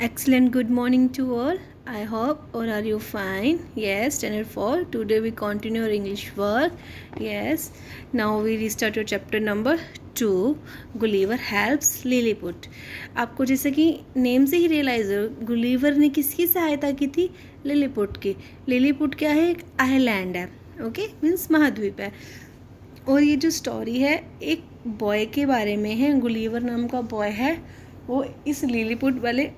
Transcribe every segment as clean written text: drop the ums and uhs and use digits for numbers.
Excellent good morning to all. I hope all are you fine. Yes, standard 4. Today we continue our English work. Yes. Now we restart your chapter number 2. Gulliver helps Lilliput. आपको जैसे कि name से ही realise हो Gulliver ने किसकी सहायता की थी लिलीपुट की. लिलीपुट क्या है? एक आइलैंड है. ओके मीन्स महाद्वीप है. और ये जो स्टोरी है एक बॉय के बारे में है. गुलीवर नाम का बॉय है. वो इस लिलीपुट वाले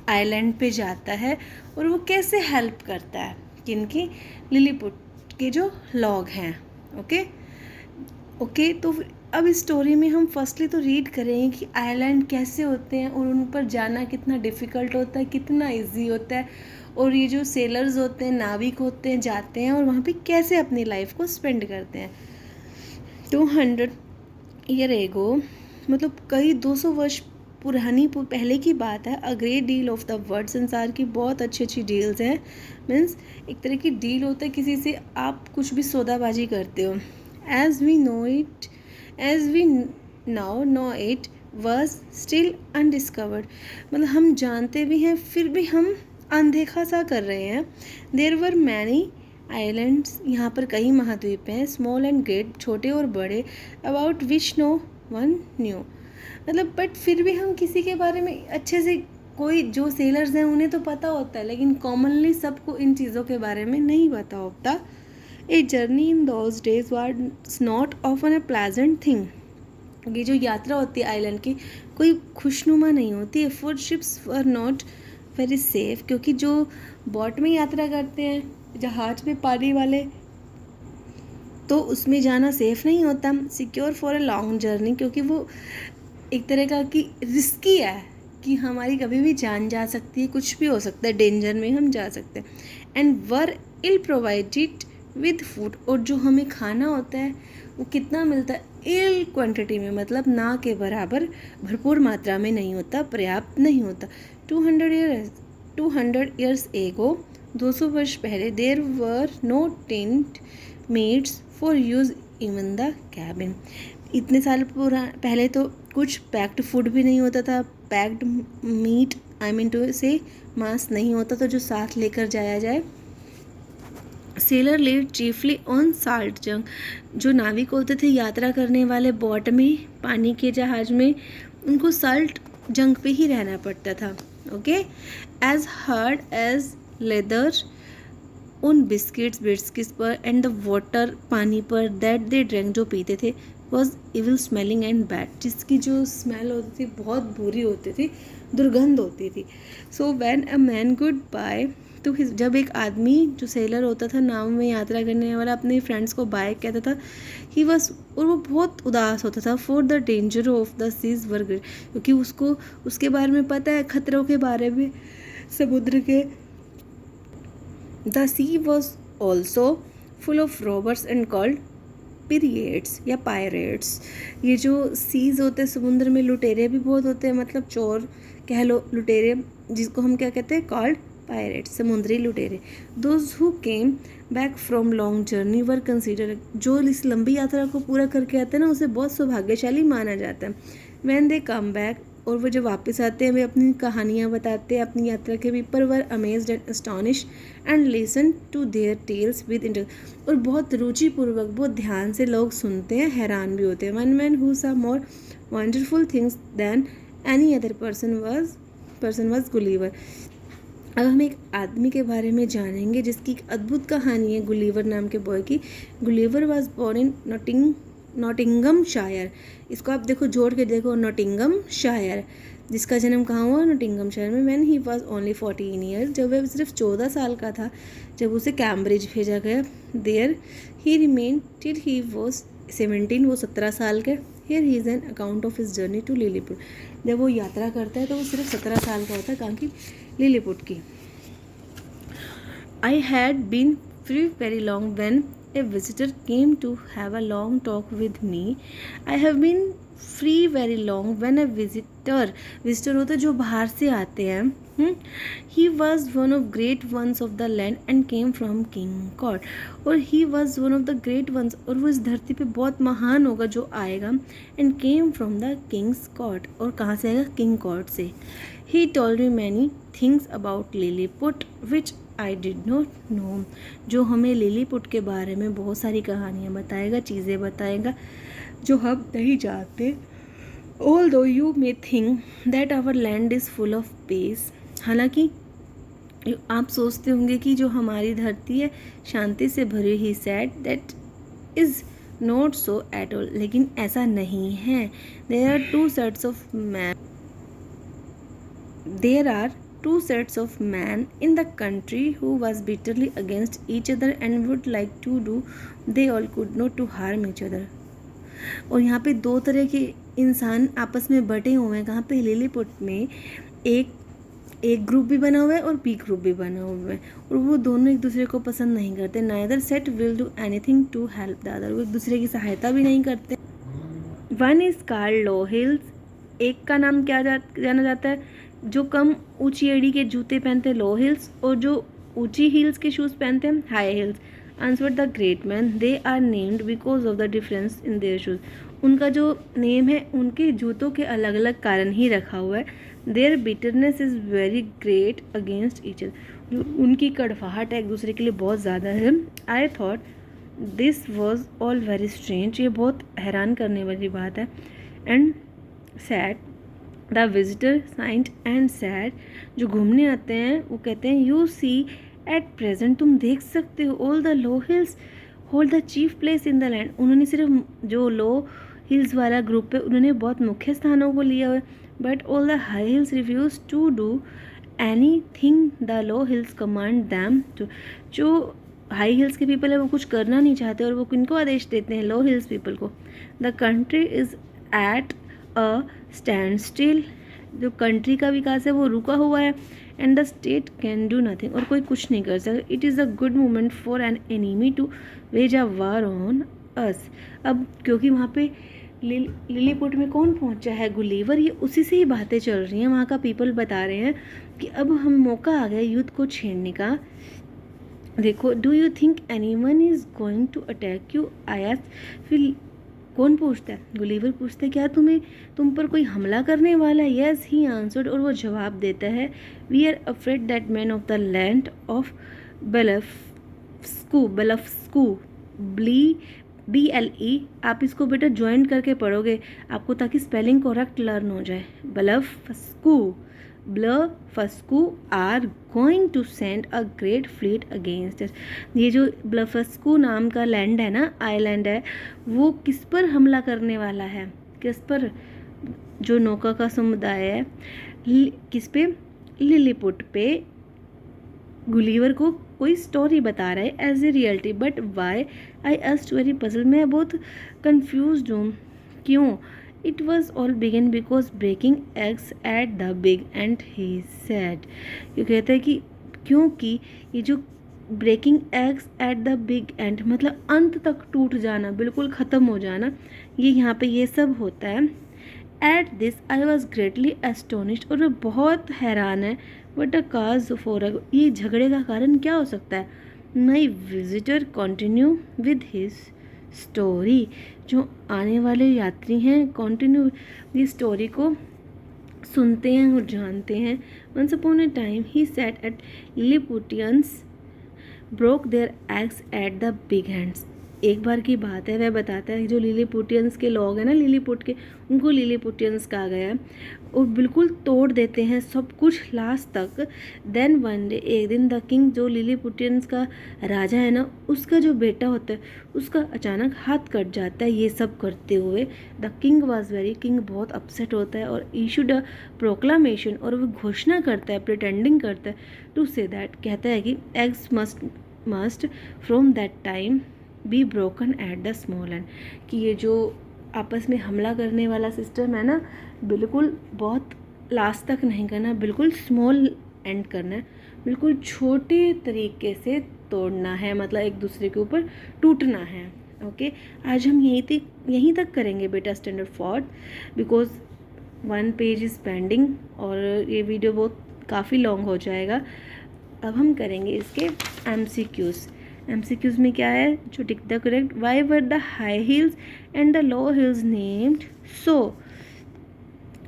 आइलैंड पे जाता है और वो कैसे हेल्प करता है किनकी लिलीपुट के जो लॉग हैं. ओके ओके तो अब इस स्टोरी में हम फर्स्टली तो रीड करेंगे कि आइलैंड कैसे होते हैं और उन पर जाना कितना डिफ़िकल्ट होता है, कितना इजी होता है, और ये जो सेलर्स होते हैं, नाविक होते हैं, जाते हैं और वहाँ पे कैसे अपनी लाइफ को स्पेंड करते हैं. 200 ईयर एगो मतलब कई 200 वर्ष पुरानी पहले की बात है. A great deal of the world, संसार की बहुत अच्छी अच्छी डील्स हैं. मीन्स एक तरह की डील होता है, किसी से आप कुछ भी सौदाबाजी करते हो. As we now know it was still undiscovered, मतलब हम जानते भी हैं फिर भी हम अनदेखा सा कर रहे हैं. देयर वर मैनी आइलैंड्स, यहाँ पर कई महाद्वीप हैं. स्मॉल एंड ग्रेट, छोटे और बड़े. About which no one knew, मतलब बट फिर भी हम किसी के बारे में अच्छे से, कोई जो सेलर्स हैं उन्हें तो पता होता है लेकिन कॉमनली सबको इन चीज़ों के बारे में नहीं पता होता. A journey in those days was not often a pleasant thing, ये जो यात्रा होती है आइलैंड की कोई खुशनुमा नहीं होती है. For ships were not very safe, क्योंकि जो बोट में यात्रा करते हैं जहाज में पानी वाले, तो उसमें जाना सेफ़ नहीं होता. Secure for a long journey, क्योंकि वो एक तरह का कि रिस्की है कि हमारी कभी भी जान जा सकती है, कुछ भी हो सकता है, डेंजर में हम जा सकते हैं. And were ill provided with food, और जो हमें खाना होता है वो कितना मिलता है? इल क्वांटिटी में, मतलब ना के बराबर, भरपूर मात्रा में नहीं होता, पर्याप्त नहीं होता. 200 ईयर्स एगो, 200 वर्ष पहले, there were no tent maids for use even the cabin. इतने साल पहले तो कुछ पैक्ड फूड भी नहीं होता था. Packed meat, I mean to say मांस नहीं होता था जो साथ लेकर जाया जाए. Seller lived chiefly on salt जंग, जो नाविक होते थे यात्रा करने वाले बोट में, पानी के जहाज में, उनको साल्ट जंग पे ही रहना पड़ता था. Okay as hard as leather, उन बिस्किट्स पर, एंड द वाटर, पानी पर, दैट दे ड्रिंक, जो पीते थे, was evil smelling and bad, जिसकी जो स्मेल होती थी बहुत बुरी होती थी, दुर्गंध होती थी. So when a man good by two his, जब एक आदमी जो सेलर होता था नाव में यात्रा करने वाला अपने फ्रेंड्स को बाय कहता था, ही वॉज, और वो बहुत उदास होता था. For the danger of the seas were great, क्योंकि उसको उसके बारे में पता है, खतरों के बारे में, समुद्र के. The sea was also full of robbers and cold periods या पायरेट्स. ये जो सीज होते हैं समुद्र में, लुटेरे भी बहुत होते हैं, मतलब चोर कह लो, लुटेरे, जिसको हम क्या कहते हैं, कॉल्ड पायरेट्स, समुद्री लुटेरे. Those who came back from long journey were consider, जो इस लंबी यात्रा को पूरा करके आते हैं ना उसे बहुत सौभाग्यशाली माना जाता है. व्हेन दे कम बैक, और वो जब वापस आते हैं वे अपनी कहानियाँ बताते हैं अपनी यात्रा के भी. पर were amazed and astonish and listen to their tales with interest, और बहुत रुचिपूर्वक, बहुत ध्यान से लोग सुनते हैं, हैरान भी होते हैं. One man who saw more wonderful things than any other person was Gulliver. अब हम एक आदमी के बारे में जानेंगे जिसकी एक अद्भुत कहानी है गुलीवर नाम के बॉय की. Gulliver was born in Nottinghamshire, इसको आप देखो, जोड़ के देखो, नॉटिंगम शायर, जिसका जन्म कहाँ हुआ? नॉटिंगम शहर में. When he was only 14 years, जब वह सिर्फ 14 साल का था जब उसे कैम्ब्रिज भेजा गया. There he remained till he was 17, वो 17 साल के. Here he is an account of his journey to Lilliput, जब वो यात्रा करता है तो वो सिर्फ 17 साल का होता है, कहाँ की? लिलीपुट की. I had been free very long when a visitor came to have a long talk with me. I have been free very long when a visitor होते जो बाहर से आते हैं. He was one of great ones of the land and came from king court. और he was one of the great ones, और वो इस धरती पे बहुत महान होगा जो आएगा. And came from the king's court, और कहाँ से आएगा? किंग कॉट से. He told me many things about Lilliput which I did not know. जो हमें लिलीपुट के बारे में बहुत सारी कहानियाँ बताएगा, चीज़ें बताएगा जो हम नहीं जानते. Although you may think that our land is full of peace, हालांकि आप सोचते होंगे कि जो हमारी धरती है शांति से भरी he. Said that is not so at all, लेकिन ऐसा नहीं है. There are two sets of man in the country who was bitterly against each other and would like to do they all could not to harm each other. और यहाँ पे 2 तरह के इंसान आपस में बटे हुए हैं. कहाँ पे? लिलीपुट में एक ग्रुप भी बना हुआ है और बी ग्रुप भी बना हुआ है, और वो दोनों एक दूसरे को पसंद नहीं करते. Neither set will do anything to help the other. वो एक दूसरे की सहायता भी नहीं करते. One is called low heels. एक का नाम क्या जाना जाता है? जो कम ऊंची एड़ी के जूते पहनते हैं लो हिल्स, और जो ऊंची हील्स के शूज़ पहनते हैं high heels. Answer the great man. They are named because of the difference in their shoes. उनका जो नेम है उनके जूतों के अलग अलग कारण ही रखा हुआ है. Their bitterness is very great against each other. उनकी कड़वाहट एक दूसरे के लिए बहुत ज़्यादा है. I thought this was all very strange. ये बहुत हैरान करने वाली बात है. And said the visitor sighed and said. जो घूमने आते हैं वो कहते हैं यू सी एट प्रेजेंट, तुम देख सकते हो, all the low hills hold the chief place in the land. उन्होंने सिर्फ जो लो हिल्स वाला ग्रुप है उन्होंने बहुत मुख्य स्थानों को लिया हुआ है. But all the high heels refuse to do any thing the low heels command them to. जो हाई हिल्स के पीपल है वो कुछ करना नहीं चाहते, और वो किनको आदेश देते हैं? लो हिल्स पीपल को. The country is at a standstill. जो कंट्री का विकास है वो रुका हुआ है. And the state can do nothing. और कोई कुछ नहीं कर सकता. It is a good moment for an enemy to wage a war on us. अब क्योंकि वहाँ पे लिलीपुट में कौन पहुँचा है? गुलीवर. ये उसी से ही बातें चल रही हैं. वहाँ का पीपल बता रहे हैं कि अब हम मौका आ गया युद्ध को छेड़ने का. देखो, do you think any one is going to attack you? I asked. फिर कौन पूछता है? गुलीवर पूछता है क्या तुम पर कोई हमला करने वाला है? Yes he answered. और वो जवाब देता है we are afraid that man of the land of Blefuscu. BLE. आप इसको बेटा ज्वाइन करके पढ़ोगे आपको, ताकि स्पेलिंग करेक्ट लर्न हो जाए. Blefuscu are going to send a great fleet against us. ये जो ब्लफस्कू नाम का लैंड है ना, आइलैंड है, वो किस पर हमला करने वाला है? किस पर? जो नौका का समुदाय है. किस पे? लिलीपुट पे. गुलीवर को कोई स्टोरी बता रहा है as a reality. But why? I asked very puzzle. मैं बहुत कंफ्यूज हूँ. क्यों? It was all begin because breaking eggs at the big end he said. ये कहता है कि क्योंकि ये जो breaking eggs at the big end मतलब अंत तक टूट जाना, बिल्कुल ख़त्म हो जाना, ये यहाँ पे ये सब होता है. At this I was greatly astonished. और वो बहुत हैरान है. बट अ काज फॉर ये झगड़े का कारण क्या हो सकता है? My visitor continue with his story. जो आने वाले यात्री हैं कॉन्टिन्यू ये स्टोरी को सुनते हैं और जानते हैं. Once upon a time he sat at Lilliputians broke their eggs at the big hands. एक बार की बात है, वह बताता है जो लिलीपुटियंस के लोग हैं ना, लिलीपुट के, उनको लिलीपुटियंस कहा गया है, और बिल्कुल तोड़ देते हैं सब कुछ लास्ट तक. देन वन डे, एक दिन, द किंग, जो लिलीपुटियंस का राजा है ना, उसका जो बेटा होता है उसका अचानक हाथ कट जाता है ये सब करते हुए. The king was very, king बहुत अपसेट होता है और इशूड अ प्रोक्लामेशन, और वो घोषणा करता है, प्रिटेंडिंग करता है टू से दैट, कहता है कि eggs must from that time be broken at the small and. कि ये जो आपस में हमला करने वाला सिस्टम है ना, बिल्कुल बहुत लास्ट तक नहीं करना, बिल्कुल स्मॉल एंड करना है, बिल्कुल छोटे तरीके से तोड़ना है, मतलब एक दूसरे के ऊपर टूटना है. ओके, आज हम यहीं तक करेंगे बेटा standard fourth, because 1 page is pending और ये वीडियो बहुत काफ़ी लॉन्ग हो जाएगा। अब हम करेंगे इसके एमसीक्यूज़ में क्या है, जो tick the correct, why were the high hills and the low hills named so.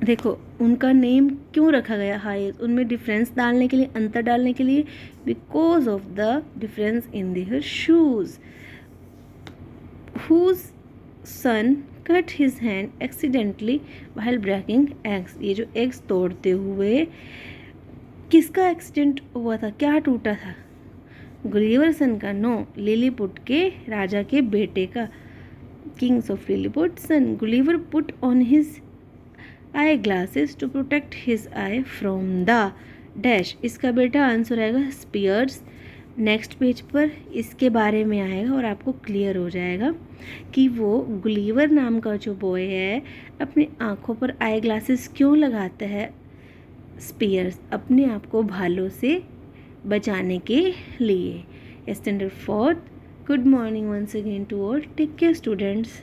देखो उनका नेम क्यों रखा गया हाई हिल्स, उनमें डिफरेंस डालने के लिए, अंतर डालने के लिए, because of the difference in their shoes. Whose son cut his hand accidentally while breaking eggs. ये जो एग्स तोड़ते हुए किसका एक्सीडेंट हुआ था, क्या टूटा था? गुलिवर सन का, नो, लिलीपुट के राजा के बेटे का, king's of Lilliput son. Gulliver put on his eye glasses to protect his eye from the dash. इसका बेटा आंसर आएगा स्पीयर्स। नेक्स्ट पेज पर इसके बारे में आएगा और आपको क्लियर हो जाएगा कि वो गुलिवर नाम का जो बॉय है अपनी आँखों पर आई ग्लासेस क्यों लगाता है। स्पीयर्स, अपने आप को भालों से बचाने के लिए। Standard fourth, good morning once again to all, take care students.